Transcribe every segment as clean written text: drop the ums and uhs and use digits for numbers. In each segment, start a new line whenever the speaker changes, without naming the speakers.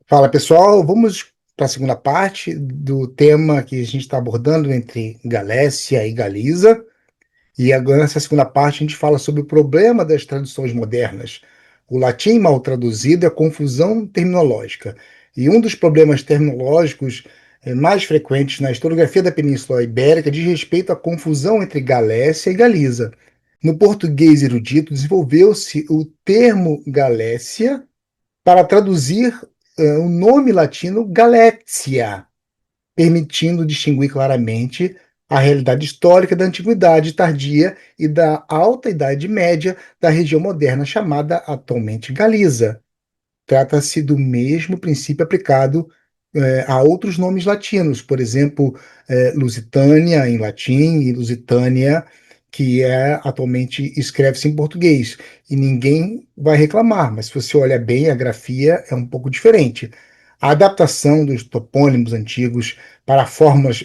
Fala pessoal, vamos para a segunda parte do tema que a gente está abordando entre Galécia e Galiza. E agora, nessa segunda parte, a gente fala sobre o problema das traduções modernas. O latim mal traduzido é a confusão terminológica. E um dos problemas terminológicos mais frequentes na historiografia da Península Ibérica diz respeito à confusão entre Galécia e Galiza. No português erudito, desenvolveu-se o termo Galécia para traduzir o nome latino Galécia, permitindo distinguir claramente a realidade histórica da Antiguidade Tardia e da Alta Idade Média da região moderna chamada atualmente Galiza. Trata-se do mesmo princípio aplicado a outros nomes latinos, por exemplo, Lusitânia em latim e Lusitânia, que atualmente escreve-se em português. E ninguém vai reclamar, mas se você olha bem, a grafia é um pouco diferente. A adaptação dos topônimos antigos para formas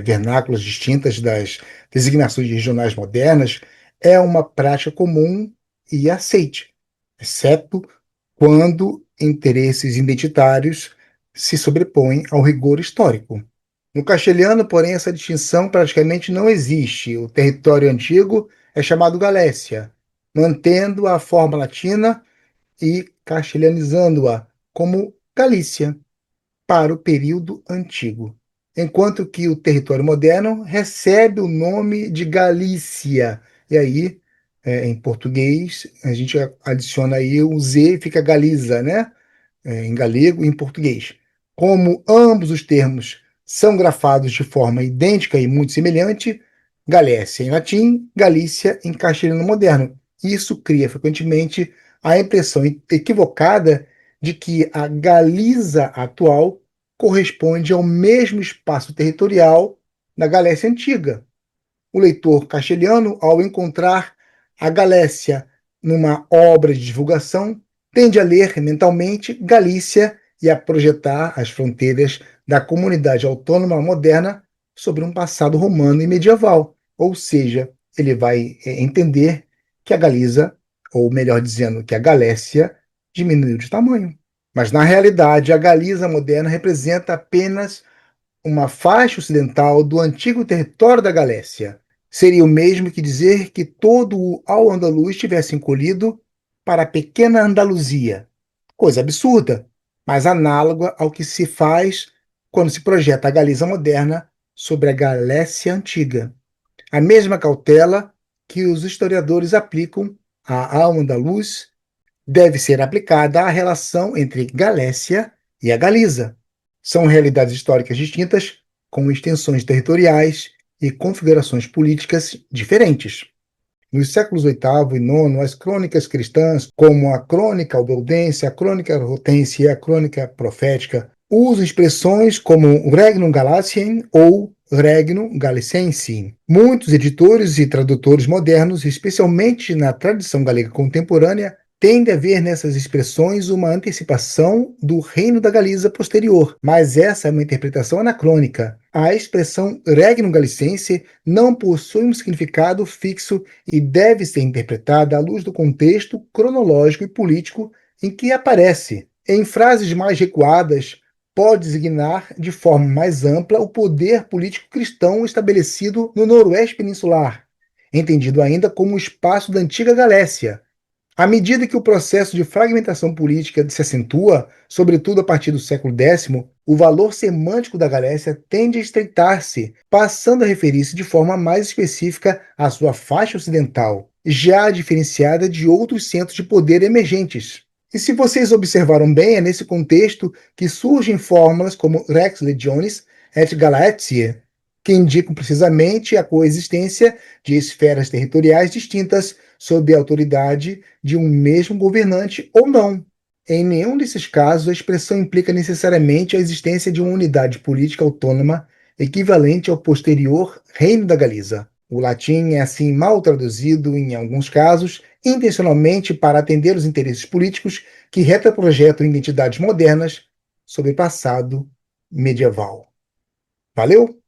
vernáculas distintas das designações regionais modernas é uma prática comum e aceite, exceto quando interesses identitários se sobrepõem ao rigor histórico. No castelhano, porém, essa distinção praticamente não existe. O território antigo é chamado Galécia, mantendo a forma latina e castelhanizando-a como Galícia para o período antigo, enquanto que o território moderno recebe o nome de Galícia. E aí, em português, a gente adiciona aí o Z e fica Galiza, né? Em galego e em português. Como ambos os termos são grafados de forma idêntica e muito semelhante, Galécia em latim, Galícia em castelhano moderno. Isso cria frequentemente a impressão equivocada de que a Galiza atual corresponde ao mesmo espaço territorial da Galécia antiga. O leitor castelhano, ao encontrar a Galécia numa obra de divulgação, tende a ler mentalmente Galícia e a projetar as fronteiras da comunidade autônoma moderna sobre um passado romano e medieval. Ou seja, ele vai entender que a Galiza, ou melhor dizendo, que a Galécia, diminuiu de tamanho. Mas, na realidade, a Galiza moderna representa apenas uma faixa ocidental do antigo território da Galécia. Seria o mesmo que dizer que todo o Al-Andalus tivesse encolhido para a pequena Andaluzia. Coisa absurda, mas análoga ao que se faz quando se projeta a Galiza moderna sobre a Galécia antiga. A mesma cautela que os historiadores aplicam a Al-Andalus deve ser aplicada à relação entre Galécia e a Galiza. São realidades históricas distintas, com extensões territoriais e configurações políticas diferentes. Nos séculos VIII e IX, as crônicas cristãs, como a Crônica Albeldense, a Crônica Rotense e a Crônica Profética, usam expressões como Regnum Galatiam ou Regnum Gallicense. Muitos editores e tradutores modernos, especialmente na tradição galega contemporânea, tende a ver nessas expressões uma antecipação do reino da Galiza posterior, mas essa é uma interpretação anacrônica. A expressão regnum gallicense não possui um significado fixo e deve ser interpretada à luz do contexto cronológico e político em que aparece. Em frases mais recuadas, pode designar de forma mais ampla o poder político cristão estabelecido no noroeste peninsular, entendido ainda como o espaço da antiga Galécia. À medida que o processo de fragmentação política se acentua, sobretudo a partir do século X, o valor semântico da Galécia tende a estreitar-se, passando a referir-se de forma mais específica à sua faixa ocidental, já diferenciada de outros centros de poder emergentes. E se vocês observaram bem, é nesse contexto que surgem fórmulas como Rex Legionis et Galatiae, que indicam precisamente a coexistência de esferas territoriais distintas sob a autoridade de um mesmo governante ou não. Em nenhum desses casos, a expressão implica necessariamente a existência de uma unidade política autônoma equivalente ao posterior Reino da Galiza. O latim é assim mal traduzido, em alguns casos, intencionalmente para atender os interesses políticos que retroprojetam identidades modernas sobre passado medieval. Valeu?